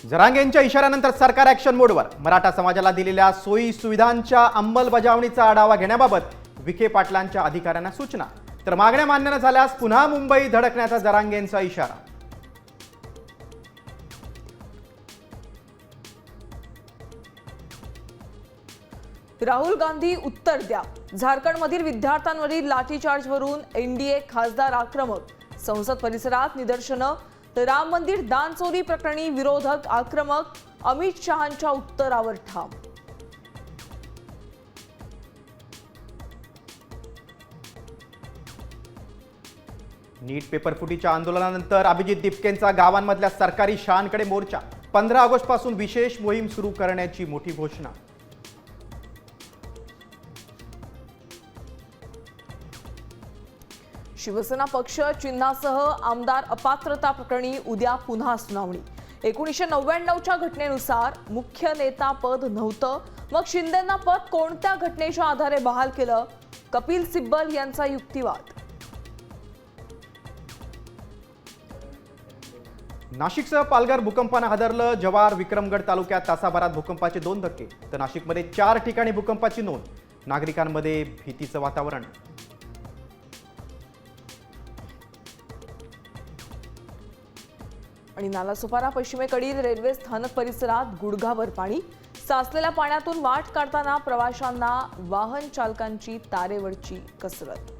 जरांगेंच्या इशाऱ्यानंतर सरकार ॲक्शन मोडवर. मराठा समाजाला दिलेल्या सोयी सुविधांच्या अंमलबजावणीचा आढावा घेण्याबाबत विखे पाटलांच्या अधिकाऱ्यांना सूचना. तर मागण्या मान्य न झाल्यास पुन्हा मुंबई धडकण्याचा जरांगेंचा इशारा. राहुल गांधी उत्तर द्या. झारखंडमधील विद्यार्थ्यांवरील लाठीचार्जवरून एनडीए खासदार आक्रमक. संसद परिसरात निदर्शनं. राम मंदिर दान चोरी प्रकरणी विरोधक आक्रमक. अमित शहांच्या उत्तरावर ठाम. नीट पेपर फुटीच्या आंदोलनानंतर अभिजित दिपकेंचा गावांमधल्या सरकारी शाळांकडे मोर्चा. 15 ऑगस्ट पासून विशेष मोहीम सुरू करण्याची मोठी घोषणा. शिवसेना पक्ष चिन्हासह आमदार अपात्रता प्रकरणी उद्या पुन्हा सुनावणी. 1999च्या घटनेनुसार मुख्य नेता पद नव्हतं, मग शिंदेंना पद कोणत्या घटनेच्या आधारे बहाल केलं? कपिल सिब्बल यांचा युक्तिवाद. नाशिकसह पालघर भूकंपानं हादरलं. जव्हार विक्रमगड तालुक्यात तासाभरात भूकंपाचे 2 धक्के. तर नाशिकमध्ये 4 ठिकाणी भूकंपाची नोंद. नागरिकांमध्ये भीतीचं वातावरण. आणि नालासोपारा पश्चिमेकडील रेल्वे स्थानक परिसरात गुडघाभर पाणी. साचलेल्या पाण्यातून वाट काढताना प्रवाशांना वाहन चालकांची तारेवरची कसरत.